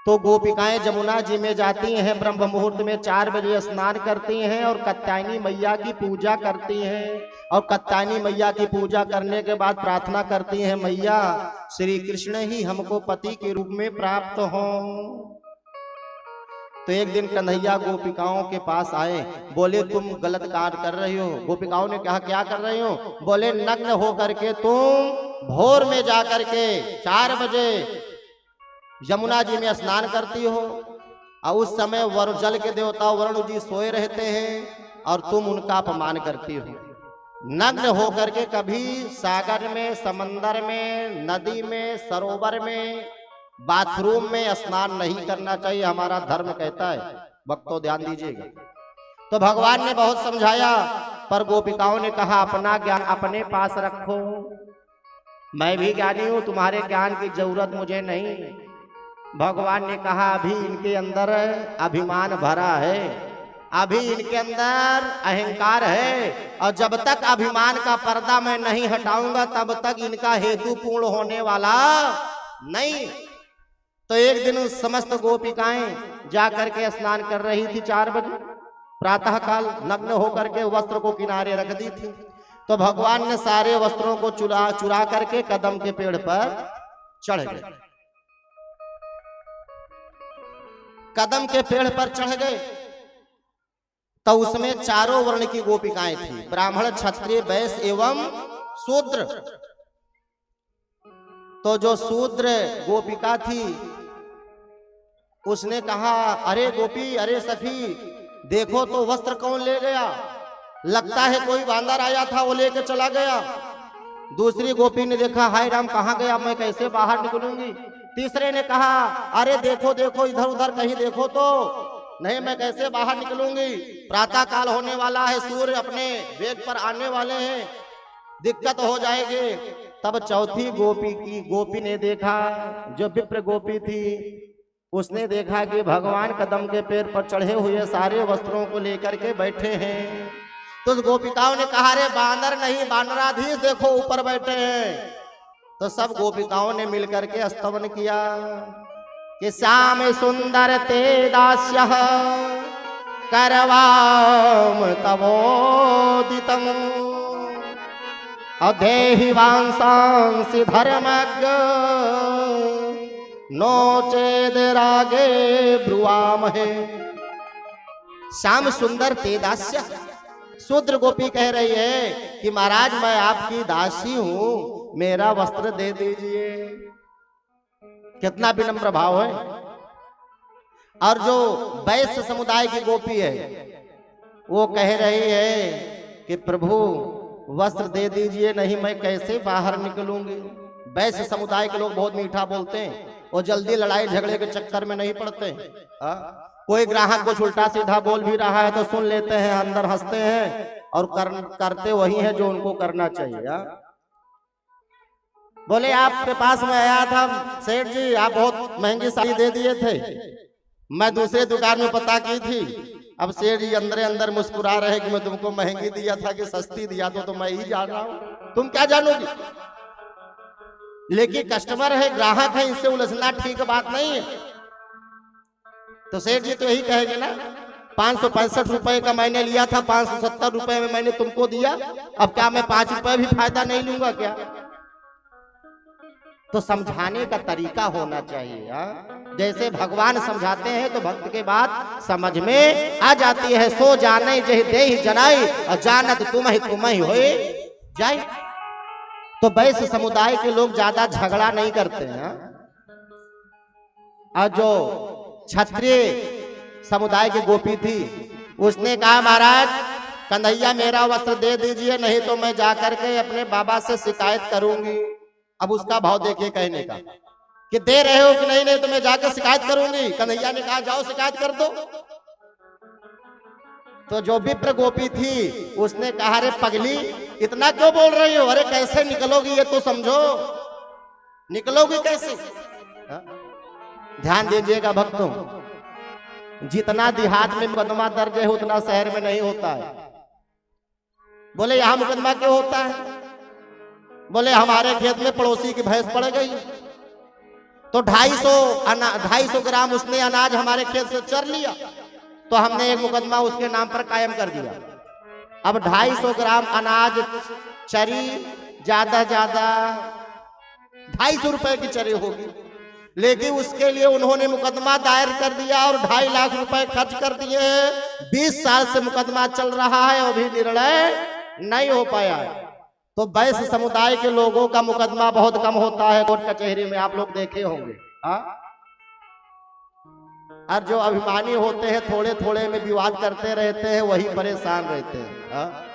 तो गोपिकाएं जमुना जी में जाती हैं, ब्रह्म मुहूर्त में 4 बजे स्नान करती हैं और कात्यायनी मैया की पूजा करती हैं। और कात्यायनी मैया की पूजा करने के बाद प्रार्थना करती हैं, मैया श्री कृष्ण ही हमको पति के रूप में प्राप्त हों। तो एक दिन कन्हैया गोपिकाओं के पास आए, बोले तुम गलत कार्य कर रही हो। गोपिकाओं ने कहा क्या कर रही हो? बोले नग्न हो करके तुम भोर में जा करके 4 बजे यमुना जी में स्नान करती हो, और उस समय वरुण जल के देवता वरुण जी सोए रहते हैं और तुम उनका अपमान करती हो। नग्न होकर के कभी सागर में, समंदर में, नदी में, सरोवर में, बाथरूम में स्नान नहीं करना चाहिए, हमारा धर्म कहता है। भक्तों ध्यान दीजिएगा। तो भगवान ने बहुत समझाया, पर गोपिकाओं ने कहा अपना ज्ञान अपने पास रखो, मैं भी ज्ञानी हूं, तुम्हारे ज्ञान की जरूरत मुझे नहीं। भगवान ने कहा अभी इनके अंदर अभिमान भरा है, अभी इनके अंदर अहंकार है, और जब तक अभिमान का पर्दा मैं नहीं हटाऊंगा तब तक इनका हेतु पूर्ण होने वाला नहीं। तो एक दिन उस समस्त गोपिकाएं जाकर के स्नान कर रही थी 4 बजे प्रातः काल, नग्न होकर के वस्त्र को किनारे रख दी थी। तो भगवान ने सारे वस्त्रों को चुरा करके कदम के पेड़ पर चढ़ गए। कदम के पेड़ पर चढ़ गए तो उसमें चारों वर्ण की गोपिकाएं थी, ब्राह्मण, क्षत्रिय, वैश्य एवं शूद्र। तो जो शूद्र गोपिका थी उसने कहा अरे गोपी, अरे सखी, देखो तो वस्त्र कौन ले गया, लगता है कोई बांदर आया था वो लेके चला गया। दूसरी गोपी ने देखा हाय राम कहाँ गया, मैं कैसे बाहर निकलूंगी। तीसरे ने कहा अरे देखो देखो इधर उधर कहीं देखो तो, नहीं मैं कैसे बाहर निकलूंगी, प्रातः काल होने वाला है, सूर्य अपने वेग पर आने वाले हैं, दिक्कत हो जाएगी। तब चौथी गोपी ने देखा, जो विप्र गोपी थी, उसने देखा कि भगवान कदम के पैर पर चढ़े हुए सारे वस्त्रों को लेकर के बैठे हैं। तो गोपिकाओं ने कहा अरे बानर नहीं, बानराधीश देखो ऊपर बैठे हैं। तो सब गोपिकाओं ने मिलकर के स्तवन किया कि श्याम सुंदर ते दास्य करवाम तवोदितम अधेहि वांसांसि धर्मज्ञ नो चेद रागे ब्रुवामहे। श्याम सुंदर ते दास्य, शूद्र गोपी कह रही है कि महाराज मैं आपकी दासी हूं, मेरा वस्त्र दे दीजिए। कितना विनम्र भाव है। और जो वैश्य समुदाय की गोपी है वो कह रही है कि प्रभु वस्त्र दे दीजिए, नहीं मैं कैसे बाहर निकलूंगी। वैश्य समुदाय के लोग बहुत मीठा बोलते हैं, वो जल्दी लड़ाई झगड़े के चक्कर में नहीं पड़ते। कोई ग्राहक कुछ उल्टा सीधा बोल भी रहा है तो सुन लेते हैं, अंदर हंसते हैं और करते वही है जो उनको करना चाहिए। बोले आपके पास में आया था सेठ जी, आप बहुत महंगी साड़ी दे दिए थे, मैं दूसरे दुकान में पता की थी। अब सेठ जी अंदर अंदर मुस्कुरा रहे कि मैं तुमको महंगी दिया था कि सस्ती दिया तो मैं ही जान रहा हूं, तुम क्या जानोगी। लेकिन कस्टमर है, ग्राहक है, इससे उलझना ठीक बात नहीं है। तो सेठ जी तो यही कहेंगे ना, 565 रुपए का मैंने लिया था, 570 रुपए में मैंने तुमको दिया, अब क्या मैं 5 रुपए भी फायदा नहीं लूंगा क्या। तो समझाने का तरीका होना चाहिए। जैसे भगवान समझाते हैं तो भक्त के बात समझ में आ जाती है। सो जाने जहि देहि जनाई और जानत तुम ही होए जाए। तो वैश्य समुदाय के लोग ज्यादा झगड़ा नहीं करते हैं। और जो क्षत्रिय समुदाय की गोपी थी उसने कहा महाराज कन्हैया मेरा वस्त्र दे दीजिए, नहीं तो मैं जाकर के अपने बाबा से शिकायत करूंगी। अब उसका भाव देखिए कहने का कि दे रहे हो कि नहीं, नहीं तो मैं जाकर शिकायत करूंगी। कन्हैया ने कहा जाओ शिकायत कर दो। तो जो विप्र गोपी थी उसने कहा अरे पगली इतना क्यों बोल रही हो, अरे कैसे निकलोगी ये तो समझो, निकलोगी कैसे। ध्यान दीजिएगा भक्तों, जितना देहात में मुकदमा दर्ज है उतना शहर में नहीं होता है। बोले यहां मुकदमा क्यों होता है। बोले हमारे खेत में पड़ोसी की भैंस पड़ गई, तो 250 ग्राम उसने अनाज हमारे खेत से चर लिया, तो हमने एक मुकदमा उसके नाम पर कायम कर दिया। अब 250 ग्राम अनाज चरी, ज्यादा 250 रुपए की चरी होगी, लेकिन उसके लिए उन्होंने मुकदमा दायर कर दिया और 2.5 लाख रुपए खर्च कर दिए। 20 साल से मुकदमा चल रहा है और भी निर्णय नहीं हो पाया है। तो वैश्य समुदाय के लोगों का मुकदमा बहुत कम होता है कोर्ट कचहरी में, आप लोग देखे होंगे। और जो अभिमानी होते हैं थोड़े थोड़े में विवाद करते रहते हैं, वही परेशान रहते हैं।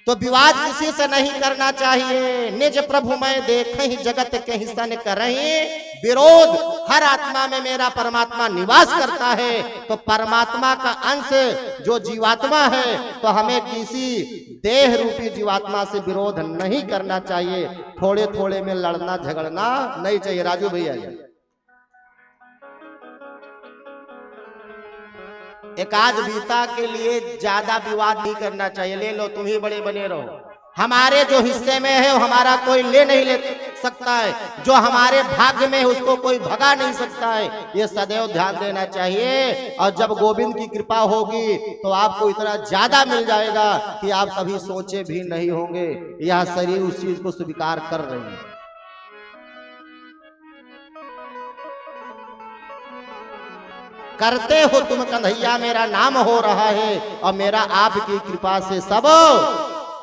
तो विवाद किसी से नहीं करना चाहिए। निज प्रभु मैं देखे ही जगत के हिस्सा ने करही विरोध, हर आत्मा में मेरा परमात्मा निवास करता है। तो परमात्मा का अंश जो जीवात्मा है, तो हमें किसी देह रूपी जीवात्मा से विरोध नहीं करना चाहिए। थोड़े थोड़े में लड़ना झगड़ना नहीं चाहिए। राजू भैया एकाध बीता के लिए ज्यादा विवाद नहीं करना चाहिए। ले लो, तुम ही बड़े बने रहो। हमारे जो हिस्से में है वो हमारा कोई ले नहीं ले सकता है, जो हमारे भाग्य में है उसको कोई भगा नहीं सकता है। ये सदैव ध्यान देना चाहिए। और जब गोविंद की कृपा होगी तो आपको इतना ज्यादा मिल जाएगा कि आप कभी सोचे भी नहीं होंगे। यह शरीर उस चीज को स्वीकार कर रही है। करते हो तुम कन्हैया मेरा नाम हो रहा है, और मेरा आपकी कृपा से सब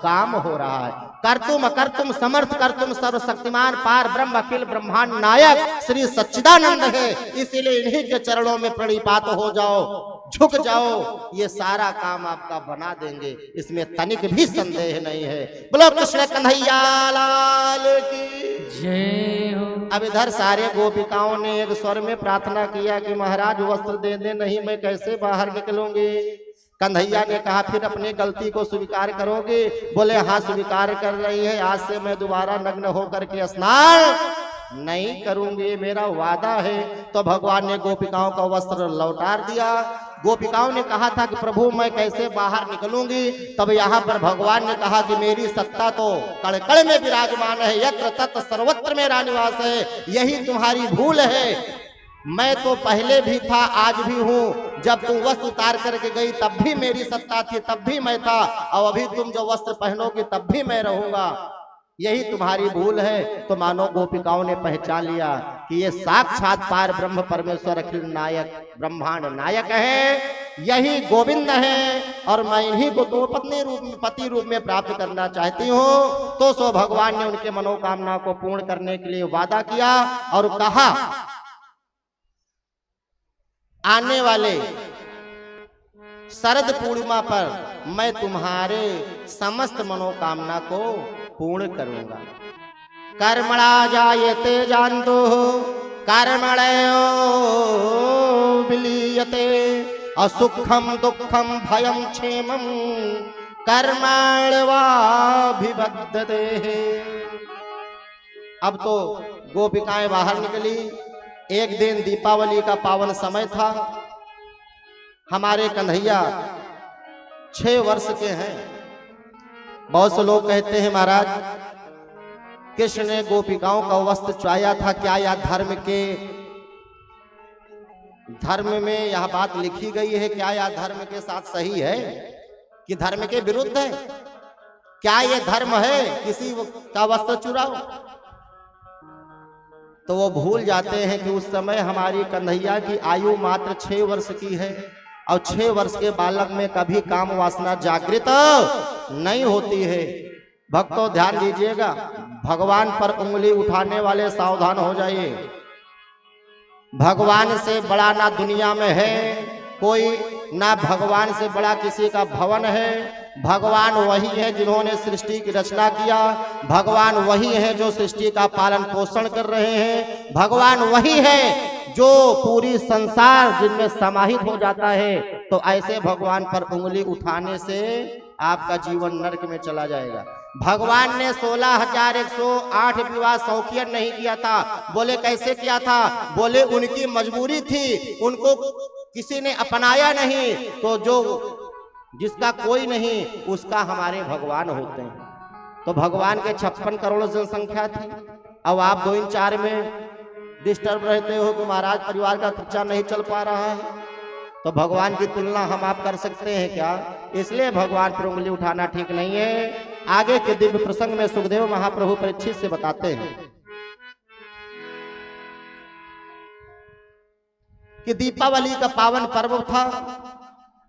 काम हो रहा है। करतुम समर्थ करतुम सर्वशक्तिमान पार ब्रह्म अखिल ब्रह्मांड नायक श्री सच्चिदानंद है। इसीलिए इन्हीं के चरणों में प्रणिपात हो जाओ, झुक जाओ, ये सारा काम आपका बना देंगे, इसमें तनिक भी संदेह नहीं है। बोलो कृष्ण कन्हैया लाल की जय हो। अब इधर सारे गोपिकाओं ने एक स्वर में प्रार्थना किया कि महाराज वस्त्र दे दे, नहीं मैं कैसे बाहर निकलूंगी। कन्हैया ने कहा फिर अपनी गलती को स्वीकार करोगे? बोले हाँ स्वीकार कर रही है, आज से मैं दोबारा नग्न होकर के स्नान नहीं करूंगी, मेरा वादा है। तो भगवान ने गोपिकाओं का वस्त्र लौटा दिया। गोपिकाओं ने कहा था कि प्रभु मैं कैसे बाहर निकलूंगी। तब यहाँ पर भगवान ने कहा कि मेरी सत्ता तो कड़ में विराजमान है, यत्र तत्र सर्वत्र मेरा निवास है, यही तुम्हारी भूल है। मैं तो पहले भी था, आज भी हूँ। जब तुम वस्त्र उतार करके गई तब भी मेरी सत्ता थी, तब भी मैं था, और अभी तुम जो वस्त्र पहनोगे तब भी मैं रहूंगा, यही तुम्हारी भूल है। तो मानो गोपिकाओं ने पहचान लिया कि ये साक्षात पार ब्रह्म परमेश्वर अखिल नायक ब्रह्मांड नायक है, यही गोविंद है, और मैं इन्हीं को तो पति रूप में प्राप्त करना चाहती हूँ। तो सो भगवान ने उनके मनोकामना को पूर्ण करने के लिए वादा किया और कहा आने वाले शरद पूर्णिमा पर मैं तुम्हारे समस्त मनोकामना को पूर्ण करूंगा। कर्मणा जायते जानतो कर्मणयो विलीयते, असुखम दुखम भयम क्षेमम कर्मण्यवाभिबध्यते। अब तो गोपिकाएं बाहर निकली। एक दिन दीपावली का पावन समय था। हमारे कन्हैया 6 वर्ष के हैं। बहुत से लोग कहते हैं महाराज कृष्ण ने गोपिकाओं का वस्त्र चुराया था, क्या यह धर्म में यह बात लिखी गई है? क्या यह धर्म के साथ सही है कि धर्म के विरुद्ध है? क्या यह धर्म है किसी का वस्त्र चुराओ? तो वो भूल जाते हैं कि उस समय हमारी कन्हैया की आयु मात्र 6 वर्ष की है, और 6 वर्ष के बालक में कभी काम वासना जागृत नहीं होती है। भक्तों ध्यान दीजिएगा, भगवान पर उंगली उठाने वाले सावधान हो जाइए। भगवान से बड़ा ना दुनिया में है कोई, ना भगवान से बड़ा किसी का भवन है। भगवान वही है जिन्होंने सृष्टि की रचना किया, भगवान वही है जो सृष्टि का पालन पोषण कर रहे हैं, भगवान वही है जो पूरी संसार जिनमें समाहित हो जाता है। तो ऐसे भगवान पर उंगली उठाने से आपका जीवन नरक में चला जाएगा। भगवान ने 16,108 विवाह सौखियन नहीं किया था। बोले कैसे किया था? बोले उनकी मजबूरी थी, उनको किसी ने अपनाया नहीं। तो जो जिसका कोई नहीं उसका हमारे भगवान होते हैं। तो भगवान के 56 करोड़ जनसंख्या थी। अब आप 2 इन 4 में डिस्टर्ब रहते हो कि महाराज परिवार का खर्चा नहीं चल पा रहा है, तो भगवान की तुलना हम आप कर सकते हैं क्या? इसलिए भगवान पर उंगली उठाना ठीक नहीं है। आगे के दिव्य प्रसंग में सुखदेव महाप्रभु परीक्षित से बताते हैं कि दीपावली का पावन पर्व था।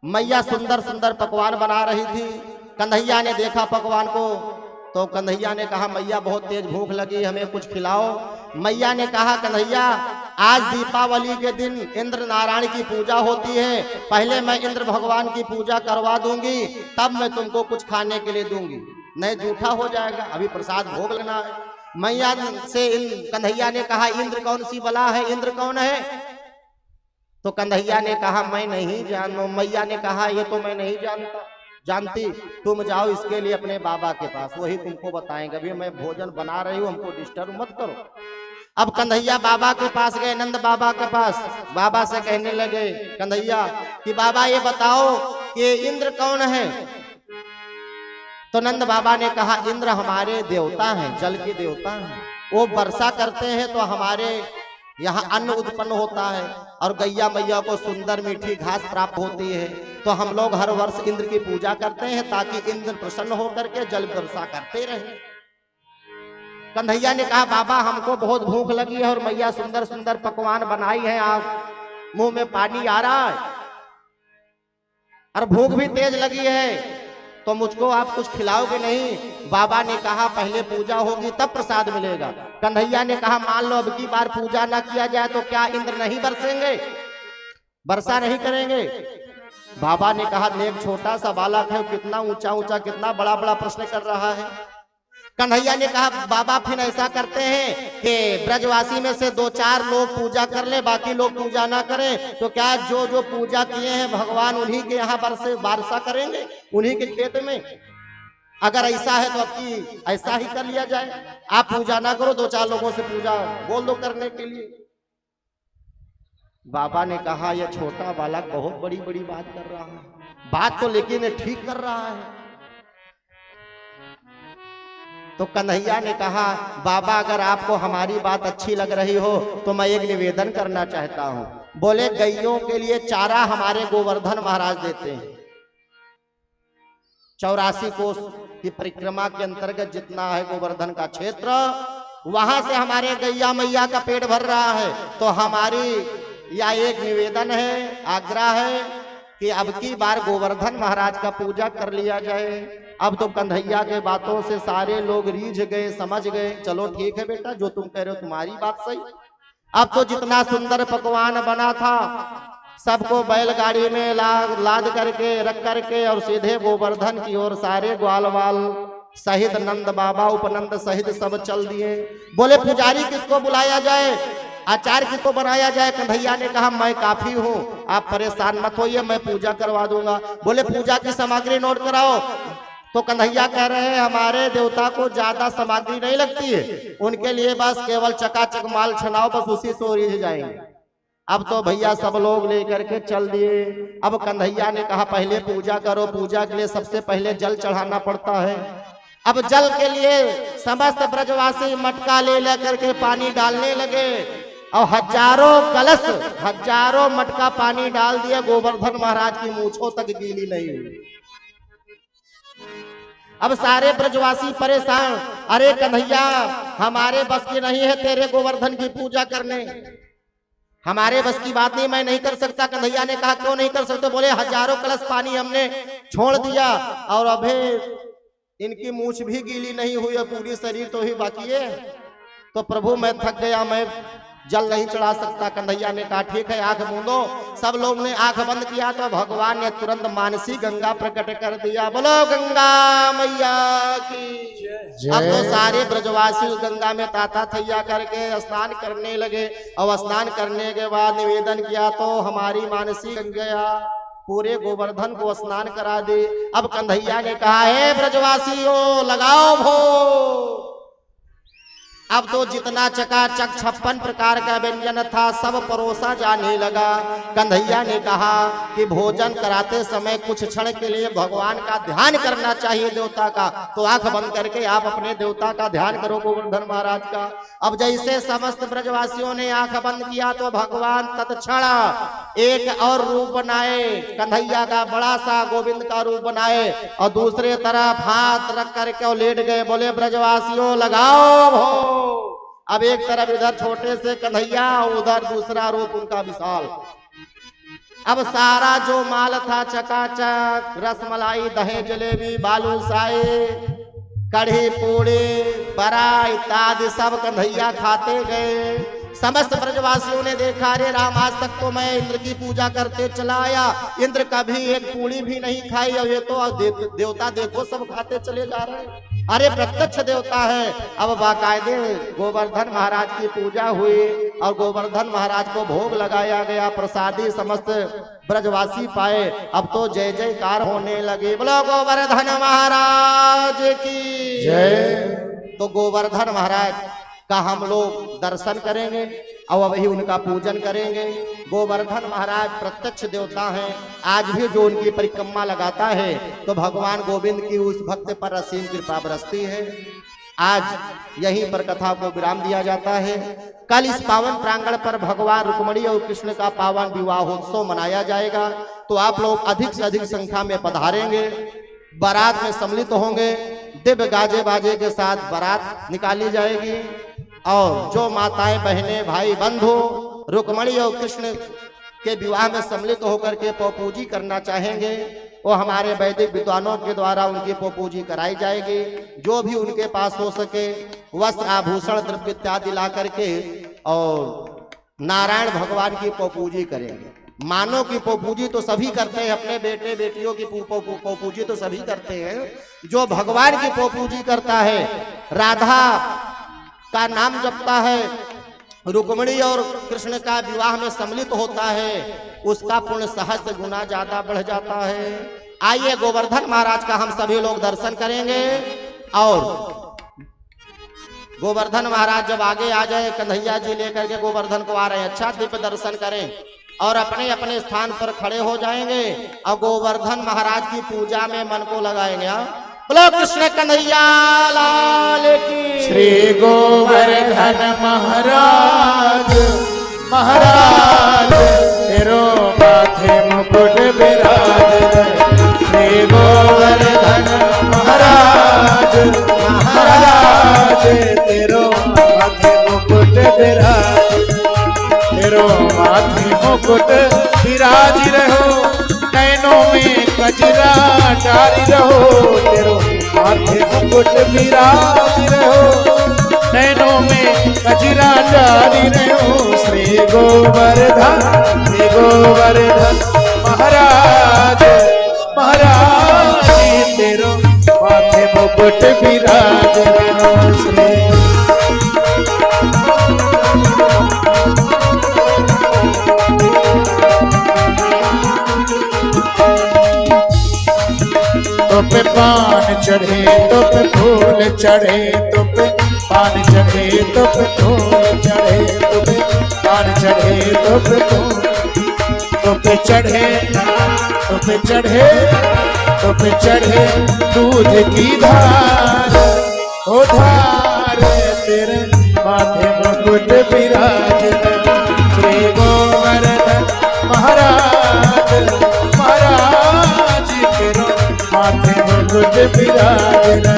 मैया सुंदर सुंदर पकवान बना रही थी। कन्हैया ने देखा पकवान को तो कन्हैया ने कहा, मैया बहुत तेज भूख लगी, हमें कुछ खिलाओ। मैया ने कहा, कन्हैया आज दीपावली के दिन इंद्र नारायण की पूजा होती है, पहले मैं इंद्र भगवान की पूजा करवा दूंगी, तब मैं तुमको कुछ खाने के लिए दूंगी, नहीं जूठा हो जाएगा, अभी प्रसाद भोग लेना है। मैया से कन्हैया ने कहा, इंद्र कौन सी बला है, इंद्र कौन है? तो कन्हैया ने कहा, मैं नहीं जानता। मैया ने कहा, ये तो मैं नहीं जानती, तुम जाओ इसके लिए अपने बाबा के पास, वही तुमको बताएंगे, अभी मैं भोजन बना रही हूँ, हमको डिस्टर्ब मत करो। अब कन्हैया बाबा के पास गए, नंद बाबा के पास। बाबा से कहने लगे कन्हैया कि बाबा ये बताओ कि इंद्र कौन है? तो नंद बाबा ने कहा, इंद्र हमारे देवता हैं, जल के देवता हैं, वो वर्षा करते हैं तो हमारे यहाँ अन्न उत्पन्न होता है और गैया मैया को सुंदर मीठी घास प्राप्त होती है, तो हम लोग हर वर्ष इंद्र की पूजा करते हैं ताकि इंद्र प्रसन्न होकर के जल वर्षा करते रहे। कन्हैया ने कहा, बाबा हमको बहुत भूख लगी है और मैया सुंदर सुंदर पकवान बनाई है, आप मुंह में पानी आ रहा है और भूख भी तेज लगी है, तो मुझको आप कुछ खिलाओगे नहीं? बाबा ने कहा, पहले पूजा होगी तब प्रसाद मिलेगा। कन्हैया ने कहा, मान लो अब की बार पूजा ना किया जाए तो क्या इंद्र नहीं बरसेंगे, वर्षा नहीं करेंगे? बाबा ने कहा, एक छोटा सा बालक है, कितना ऊंचा ऊंचा कितना बड़ा बड़ा प्रश्न कर रहा है। कन्हैया ने कहा, बाबा फिर ऐसा करते हैं कि ब्रजवासी में से 2-4 लोग पूजा कर ले, बाकी लोग पूजा ना करें, तो क्या जो जो पूजा किए हैं भगवान उन्हीं के यहाँ वर्षा करेंगे, उन्हीं के खेत में? अगर ऐसा है तो आपकी ऐसा ही कर लिया जाए, आप पूजा ना करो, 2-4 लोगों से पूजा बोल दो करने के लिए। बाबा ने कहा, यह छोटा बालक बहुत बड़ी बड़ी बात कर रहा है, बात तो लेकिन ठीक कर रहा है। तो कन्हैया ने कहा, बाबा अगर आपको हमारी बात अच्छी लग रही हो तो मैं एक निवेदन करना चाहता हूं। बोले, गैयों के लिए चारा हमारे गोवर्धन महाराज देते हैं, 84 कोस की परिक्रमा के अंतर्गत जितना है गोवर्धन का क्षेत्र, वहां से हमारे गैया मैया का पेट भर रहा है, तो हमारी या एक निवेदन है, आग्रह है कि अब की बार गोवर्धन महाराज का पूजा कर लिया जाए। अब तो कन्हैया के बातों से सारे लोग रीझ गए, समझ गए, चलो ठीक है बेटा, जो तुम कह रहे हो तुम्हारी बात सही। अब तो जितना सुंदर पकवान बना था सबको बैलगाड़ी में लाद करके रख करके और सीधे गोवर्धन की ओर सारे ग्वाल वाल सहित नंद बाबा उपनंद सहित सब चल दिए। बोले, पुजारी किसको बुलाया जाए, आचार्य किसको बनाया जाए? कन्हैया ने कहा, मैं काफी हूँ, आप परेशान मत होइए, मैं पूजा करवा दूंगा। बोले, पूजा की सामग्री नोट कराओ। तो कन्हैया कह रहे हैं, हमारे देवता को ज्यादा सामग्री नहीं लगती है, उनके लिए बस केवल चकाचक माल छनाओ, बस उसी से रिझ जाएंगे। अब तो भैया सब लोग लेकर के चल दिए। अब कन्हैया ने कहा, पहले पूजा करो, पूजा के लिए सबसे पहले जल चढ़ाना पड़ता है। अब जल के लिए समस्त ब्रजवासी मटका ले लेकर के पानी डालने लगे और हजारों मटका पानी डाल दिया, गोवर्धन महाराज की मूंछों तक गीली नहीं हुई। अब सारे ब्रजवासी परेशान, अरे कन्हैया हमारे बस की नहीं है तेरे गोवर्धन की पूजा करने, हमारे बस की बात नहीं, मैं नहीं कर सकता। कन्हैया ने कहा, क्यों नहीं कर सकते? बोले, हजारों कलश पानी हमने छोड़ दिया और अभी इनकी मूछ भी गीली नहीं हुई है, पूरी शरीर तो ही बाकी है, तो प्रभु मैं थक गया, मैं जल नहीं चढ़ा सकता। कन्हैया ने कहा, ठीक है, आंख मूंदो। सब लोग ने आंख बंद किया तो भगवान ने तुरंत मानसी गंगा प्रकट कर दिया। बोलो गंगा मैया की। अब तो सारे ब्रजवासी उस गंगा में ताता थैया करके स्नान करने लगे और स्नान करने के बाद निवेदन किया तो हमारी मानसी गंगा पूरे गोवर्धन को स्नान करा दे। अब कन्हैया ने कहा, हे ब्रजवासियों लगाओ भोग। अब तो जितना चकाचक 56 प्रकार का व्यंजन था सब परोसा जाने लगा। कन्हैया ने कहा कि भोजन कराते समय कुछ क्षण के लिए भगवान का ध्यान करना चाहिए, देवता का। तो आंख बंद करके आप अपने देवता का ध्यान करो, गोवर्धन महाराज का। अब जैसे समस्त ब्रजवासियों ने आंख बंद किया तो भगवान तत्क्षण एक और रूप बनाए, कन्हैया का बड़ा सा गोविंद का रूप बनाए और दूसरे तरफ हाथ रख करके और लेट गए। बोले ब्रजवासियों लगाओ भो। अब एक तरफ इधर छोटे से कन्हैया, उधर दूसरा रूप उनका विशाल। अब सारा जो माल था चकाचक, रसमलाई, दही, जलेबी, बालूशाही, कढ़ी, पूड़ी, बरा इत्यादि सब कन्हैया खाते गए। समस्त ब्रजवासियों ने देखा, अरे राम आज तक तो मैं इंद्र की पूजा करते चला आया, इंद्र कभी एक पूड़ी भी नहीं खाई, और ये तो देवता देखो सब खाते चले जा रहे हैं। अरे प्रत्यक्ष देवता है। अब बाकायदे गोवर्धन महाराज की पूजा हुई और गोवर्धन महाराज को भोग लगाया गया, प्रसादी समस्त ब्रजवासी पाए। अब तो जय जयकार होने लगे। बोलो गोवर्धन महाराज की जय। तो गोवर्धन महाराज का हम लोग दर्शन करेंगे और वही उनका पूजन करेंगे। गोवर्धन महाराज प्रत्यक्ष देवता हैं। आज भी जो उनकी परिक्रमा लगाता है तो भगवान गोविंद की उस भक्त पर असीम कृपा बरसती है। आज यहीं पर कथा को विराम दिया जाता है। कल इस पावन प्रांगण पर भगवान रुक्मिणी और कृष्ण का पावन विवाहोत्सव मनाया जाएगा। तो आप लोग अधिक से अधिक संख्या में पधारेंगे, बारात में सम्मिलित होंगे। दिव्य गाजे बाजे के साथ बारात निकाली जाएगी और जो माताएं, बहनें, भाई, बंधु रुक्मिणी और कृष्ण के विवाह में सम्मिलित होकर के पौपूजी करना चाहेंगे वो हमारे वैदिक विद्वानों के द्वारा उनकी पौपूजी कराई जाएगी। जो भी उनके पास हो सके वस्त्र, आभूषण, द्रव्य इत्यादि ला करके और नारायण भगवान की पौपूजी करेंगे। मानव की पौपूजी तो सभी करते हैं, अपने बेटे बेटियों की पौपूजी तो सभी करते हैं। जो भगवान की पौपूजी करता है, राधा का नाम जपता है, रुक्मिणी और कृष्ण का विवाह में सम्मिलित होता है, उसका पुण्य सहस्त्र गुना ज्यादा बढ़ जाता है। आइए गोवर्धन महाराज का हम सभी लोग दर्शन करेंगे और गोवर्धन महाराज जब आगे आ जाए, कन्हैया जी लेकर के गोवर्धन को आ रहे हैं, अच्छा दिव्य दर्शन करें और अपने अपने स्थान पर खड़े हो जाएंगे और गोवर्धन महाराज की पूजा में मन को लगाएंगे। बोलो कृष्ण कन्हैया लाल की। श्री गोवर्धन महाराज महाराज तेरो माथे मुकुट विराज। श्री गोवर्धन महाराज महाराज तेरो माथे मुकुट विराज। तेरो माथे मुकुट विराज रहो, नैनों में कजरा डारी रहो। तेरो माथे मुकुट विराज रहो, नैनों में कजरा डारी रहो। श्री गोवर्धन महाराज महाराज तेरो माथे मुकुट विराज रहो। श्री तो पे पान चढ़े तो पे फूल चढ़े, तो पे पान चढ़े तो पे फूल चढ़े, तो पे पान चढ़े तो पे फूल, तो पे चढ़े तो पे चढ़े तो पे चढ़े दूध की धार। ओ धार तेरे माथे मुकुट विराज। श्री गोवर्धन महाराज महाराज तेरो माथे मुकुट विराज।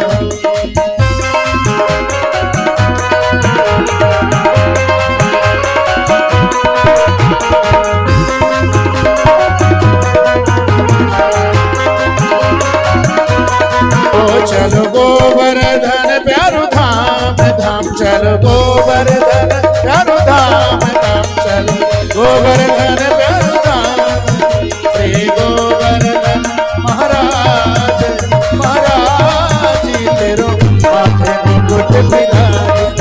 चलो गोवर्धन प्यारो धाम धाम, चलो गोवर्धन प्यारो धाम धाम, चलो गोवर्धन प्यारो धाम। श्री गोवर्धन महाराज महाराज तेरो माथे मुकुट विराज।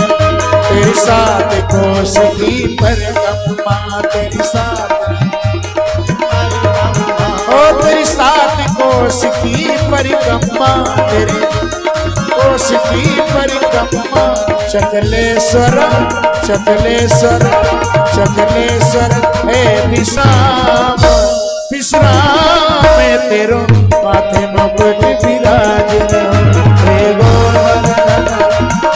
तेरी सात कोस की परिक्रमा, तेरी सात तेरी सात कोस की परिक्रमा, तेरी कोस की परिक्रमा। चकलेश्वर चकलेश्वर चकलेश्वर हे विश्राम विश्राम में तेरो माथे मुकुट विराज हे गोवर्धन।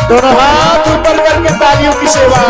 दोनों हाथ ऊपर करके तालियों की सेवा।